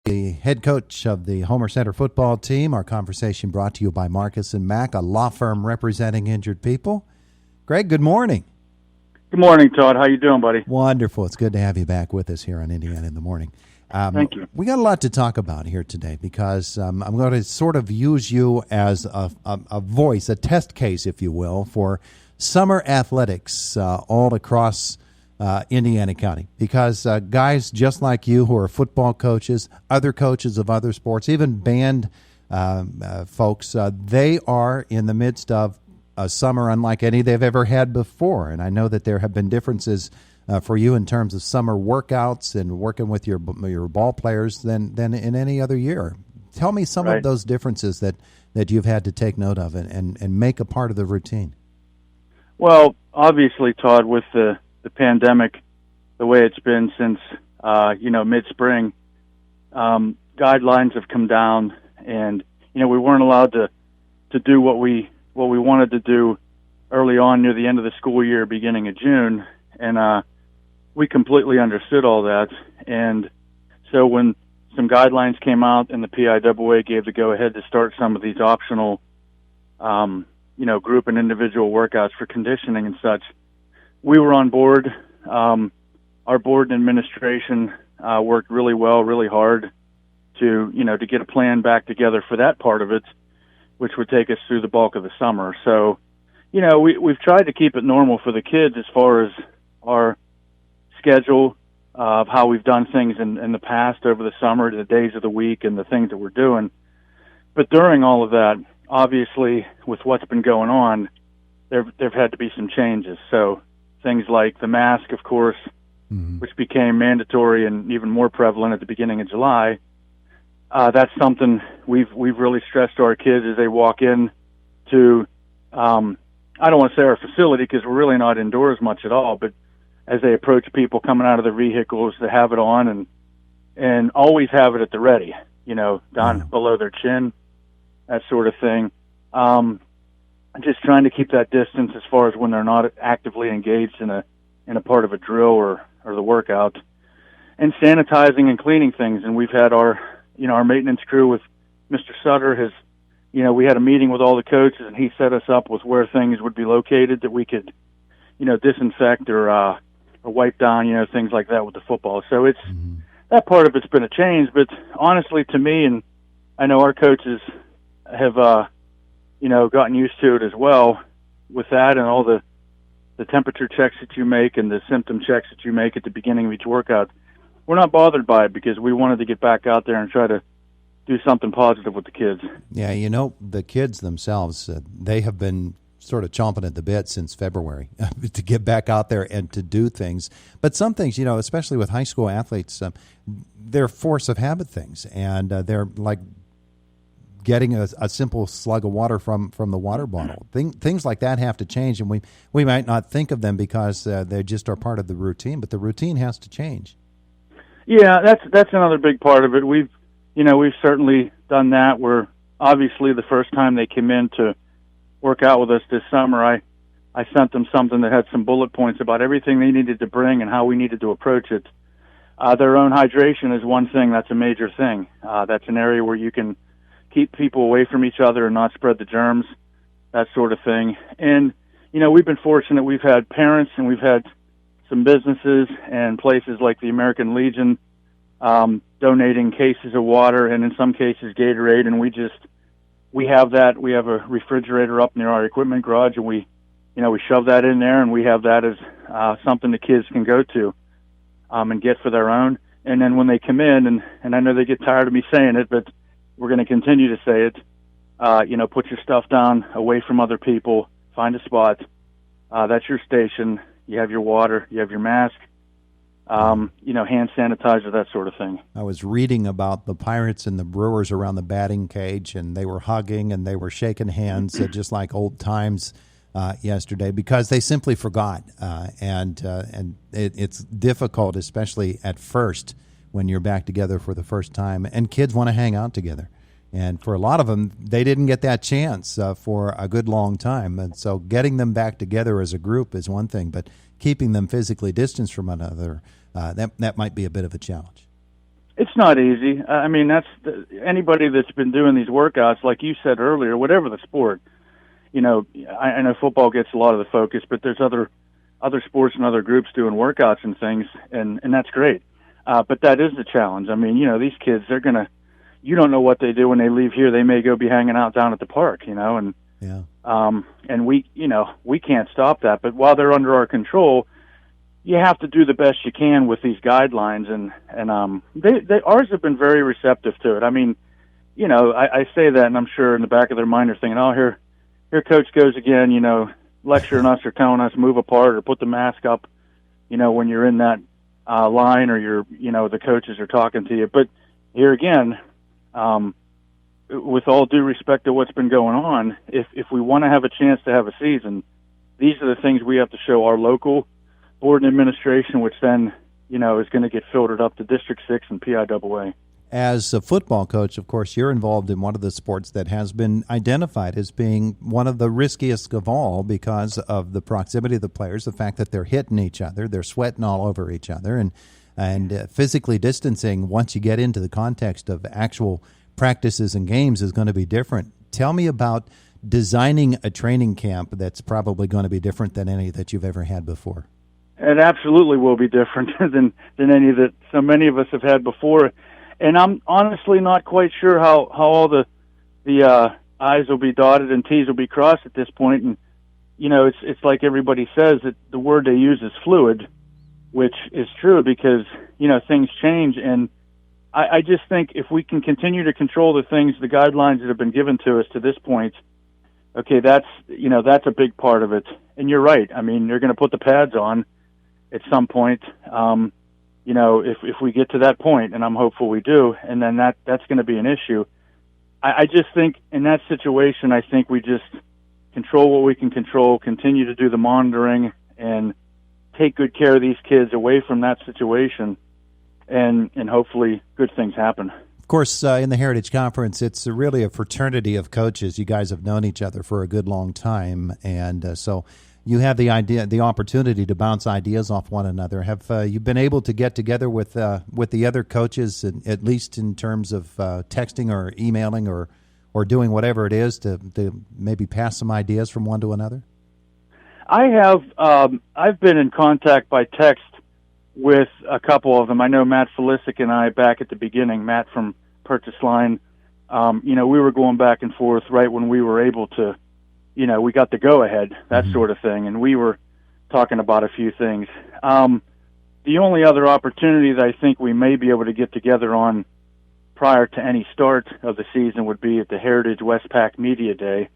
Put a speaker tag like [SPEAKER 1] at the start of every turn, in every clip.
[SPEAKER 1] the head coach of the Homer Center football team. Our conversation brought to you by Marcus & Mack, a law firm representing injured people. Greg, good morning.
[SPEAKER 2] Good morning, Todd. How you doing, buddy?
[SPEAKER 1] Wonderful. It's good to have you back with us here on Indiana in the Morning.
[SPEAKER 2] Thank you.
[SPEAKER 1] We got a lot to talk about here today because I'm going to sort of use you as a voice, a test case, if you will, for summer athletics all across Indiana County. Because guys just like you who are football coaches, other coaches of other sports, even band folks, they are in the midst of a summer unlike any they've ever had before. And I know that there have been differences for you in terms of summer workouts and working with your ball players than in any other year. Tell me some of those differences that you've had to take note of and make a part of the routine.
[SPEAKER 2] Well, obviously, Todd, with the pandemic, the way it's been since mid-spring, guidelines have come down, and we weren't allowed to do what we wanted to do early on near the end of the school year, beginning of June, and we completely understood all that. And so when some guidelines came out and the PIAA gave the go-ahead to start some of these optional, group and individual workouts for conditioning and such, we were on board. Our board and administration worked really well, really hard to get a plan back together for that part of it, which would take us through the bulk of the summer. So, we've tried to keep it normal for the kids as far as our schedule of how we've done things in the past over the summer, the days of the week and the things that we're doing. But during all of that, obviously, with what's been going on, there've had to be some changes. So things like the mask, of course, which became mandatory and even more prevalent at the beginning of July. That's something we've really stressed to our kids as they walk in to, I don't want to say our facility because we're really not indoors much at all, but as they approach people coming out of their vehicles, to have it on and always have it at the ready, down below their chin, that sort of thing. Just trying to keep that distance as far as when they're not actively engaged in a part of a drill or the workout, and sanitizing and cleaning things. And we've had our maintenance crew with Mr. Sutter we had a meeting with all the coaches, and he set us up with where things would be located that we could, disinfect or wipe down, things like that with the football. So it's that part of it's been a change, but honestly, to me, and I know our coaches have, gotten used to it as well with that and all the temperature checks that you make and the symptom checks that you make at the beginning of each workout. We're not bothered by it because we wanted to get back out there and try to do something positive with the kids. Yeah,
[SPEAKER 1] the kids themselves, they have been sort of chomping at the bit since February to get back out there and to do things. But some things, especially with high school athletes, they're force of habit things, and they're like getting a simple slug of water from the water bottle. Things like that have to change, and we might not think of them because they just are part of the routine, but the routine has to change.
[SPEAKER 2] Yeah, that's another big part of it. We've certainly done that. We're obviously the first time they came in to work out with us this summer, I sent them something that had some bullet points about everything they needed to bring and how we needed to approach it. Their own hydration is one thing that's a major thing. That's an area where you can keep people away from each other and not spread the germs, that sort of thing. And, we've been fortunate. We've had parents and we've had some businesses and places like the American Legion donating cases of water and in some cases Gatorade, and we have that. We have a refrigerator up near our equipment garage, and we shove that in there, and we have that as something the kids can go to and get for their own. And then when they come in, and I know they get tired of me saying it, but we're going to continue to say it, put your stuff down away from other people, find a spot. That's your station. You have your water, you have your mask, hand sanitizer, that sort of thing.
[SPEAKER 1] I was reading about the Pirates and the Brewers around the batting cage, and they were hugging and they were shaking hands just like old times yesterday because they simply forgot. And it's difficult, especially at first when you're back together for the first time, and kids want to hang out together. And for a lot of them, they didn't get that chance for a good long time. And so getting them back together as a group is one thing, but keeping them physically distanced from one another, that might be a bit of a challenge.
[SPEAKER 2] It's not easy. I mean, anybody that's been doing these workouts, like you said earlier, whatever the sport. I know football gets a lot of the focus, but there's other sports and other groups doing workouts and things, and that's great. But that is the challenge. I mean, these kids, you don't know what they do when they leave here. They may go be hanging out down at the park, and
[SPEAKER 1] Yeah.
[SPEAKER 2] and we can't stop that. But while they're under our control, you have to do the best you can with these guidelines, and ours have been very receptive to it. I mean, I say that, and I'm sure in the back of their mind they're thinking, oh, here Coach goes again, lecturing us or telling us move apart or put the mask up, when you're in that line or the coaches are talking to you. But here again, with all due respect to what's been going on, if we want to have a chance to have a season, these are the things we have to show our local board and administration, which then, is going to get filtered up to District 6 and PIAA.
[SPEAKER 1] As a football coach, of course, you're involved in one of the sports that has been identified as being one of the riskiest of all because of the proximity of the players, the fact that they're hitting each other, they're sweating all over each other, and physically distancing once you get into the context of actual practices and games is going to be different. Tell me about designing a training camp that's probably going to be different than any that you've ever had before.
[SPEAKER 2] It absolutely will be different than any that so many of us have had before. And I'm honestly not quite sure how all the I's will be dotted and T's will be crossed at this point. And, it's like everybody says, that the word they use is fluid, which is true because, things change. And I just think if we can continue to control the guidelines that have been given to us to this point, okay, that's a big part of it. And you're right. I mean, they're going to put the pads on at some point. If we get to that point, and I'm hopeful we do, and then that's going to be an issue. I just think in that situation, I think we just control what we can control, continue to do the monitoring, and take good care of these kids away from that situation, and hopefully good things happen.
[SPEAKER 1] Of course, in the Heritage Conference, it's really a fraternity of coaches. You guys have known each other for a good long time, and so you have the opportunity to bounce ideas off one another. Have you been able to get together with the other coaches, at least in terms of texting or emailing or doing whatever it is to maybe pass some ideas from one to another?
[SPEAKER 2] I have. I've been in contact by text with a couple of them. I know Matt Felicic and I back at the beginning, Matt from Purchase Line, we were going back and forth right when we were able to, we got the go-ahead, that sort of thing, and we were talking about a few things. The only other opportunity that I think we may be able to get together on prior to any start of the season would be at the Heritage Westpac Media Day,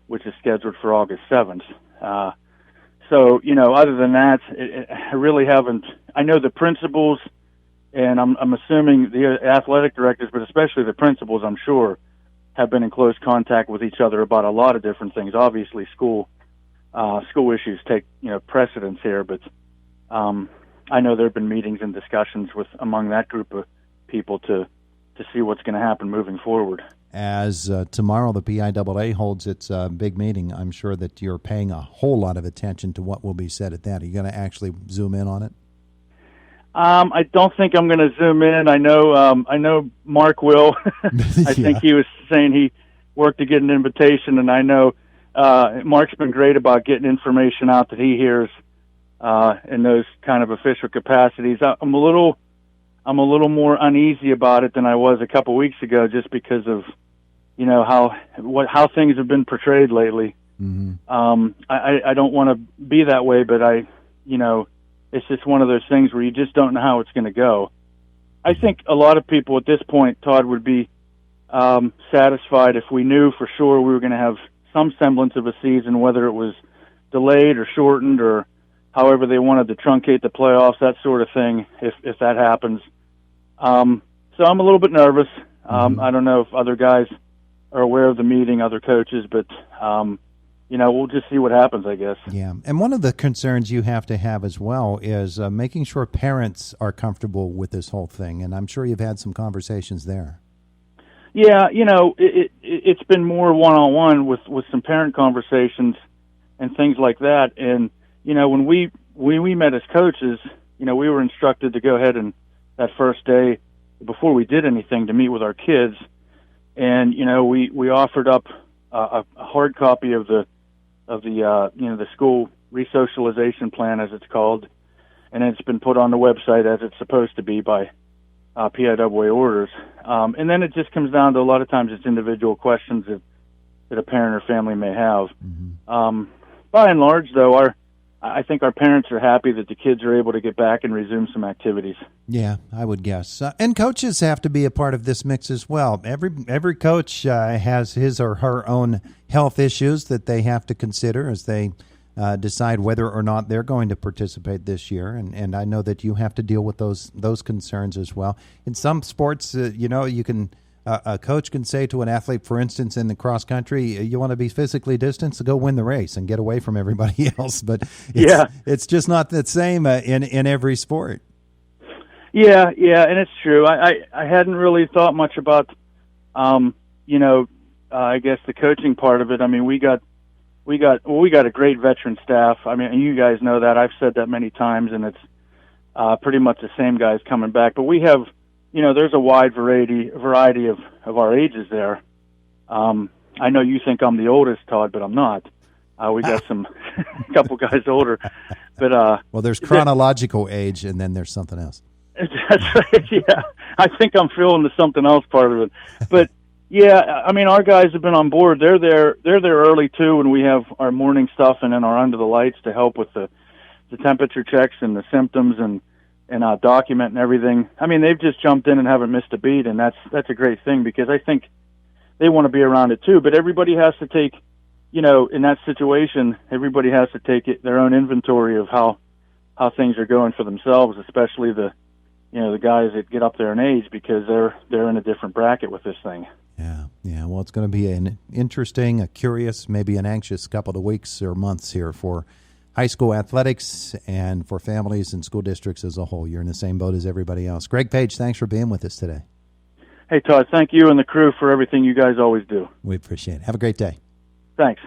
[SPEAKER 2] which is scheduled for August 7th. So, other than that, I really haven't. I know the principals, and I'm assuming the athletic directors, but especially the principals, I'm sure, have been in close contact with each other about a lot of different things. Obviously, school issues take precedence here, but I know there have been meetings and discussions among that group of people to see what's going to happen moving forward.
[SPEAKER 1] As tomorrow the PIAA holds its big meeting, I'm sure that you're paying a whole lot of attention to what will be said at that. Are you going to actually zoom in on it?
[SPEAKER 2] I don't think I'm going to zoom in. I know Mark will. I think he was saying he worked to get an invitation, and I know Mark's been great about getting information out that he hears in those kind of official capacities. I'm a little more uneasy about it than I was a couple weeks ago, just because of how things have been portrayed lately. Mm-hmm. I don't want to be that way, but it's just one of those things where you just don't know how it's going to go. I think a lot of people at this point, Todd, would be satisfied if we knew for sure we were going to have some semblance of a season, whether it was delayed or shortened or however they wanted to truncate the playoffs, that sort of thing, if that happens. So I'm a little bit nervous. I don't know if other guys are aware of the meeting, other coaches, but we'll just see what happens, I guess.
[SPEAKER 1] Yeah, and one of the concerns you have to have as well is making sure parents are comfortable with this whole thing, and I'm sure you've had some conversations there.
[SPEAKER 2] Yeah, it's been more one-on-one with some parent conversations and things like that. And when we met as coaches, we were instructed to go ahead and that first day before we did anything to meet with our kids, and we offered up a hard copy of the the school resocialization plan, as it's called, and it's been put on the website as it's supposed to be by PIAA orders. And then it just comes down to, a lot of times it's individual questions that a parent or family may have.
[SPEAKER 1] Mm-hmm.
[SPEAKER 2] By and large, though, I think our parents are happy that the kids are able to get back and resume some activities.
[SPEAKER 1] Yeah, I would guess. And coaches have to be a part of this mix as well. Every coach has his or her own health issues that they have to consider as they decide whether or not they're going to participate this year. And I know that you have to deal with those concerns as well. In some sports, you can... a coach can say to an athlete, for instance, in the cross country, you want to be physically distanced, go win the race and get away from everybody else. But it's just not the same in every sport.
[SPEAKER 2] Yeah, and it's true. I hadn't really thought much about, I guess the coaching part of it. I mean, we got a great veteran staff. I mean, you guys know that. I've said that many times, and it's pretty much the same guys coming back. But we have, there's a wide variety of our ages there. I know you think I'm the oldest, Todd, but I'm not. We got a couple guys older. But
[SPEAKER 1] well, there's chronological age, and then there's something else.
[SPEAKER 2] That's right. Yeah, I think I'm feeling the something else part of it. But yeah, I mean, our guys have been on board. They're there early too, and we have our morning stuff and then our under the lights to help with the temperature checks and the symptoms and document and everything. I mean, they've just jumped in and haven't missed a beat, and that's a great thing, because I think they want to be around it too. But everybody has to take, in that situation, everybody has to take their own inventory of how things are going for themselves, especially the guys that get up there in age, because they're in a different bracket with this thing.
[SPEAKER 1] Yeah. Well, it's going to be an interesting, a curious, maybe an anxious couple of weeks or months here for high school athletics and for families and school districts as a whole. You're in the same boat as everybody else. Greg Page, thanks for being with us today.
[SPEAKER 2] Hey, Todd, thank you and the crew for everything you guys always do.
[SPEAKER 1] We appreciate it. Have a great day.
[SPEAKER 2] Thanks.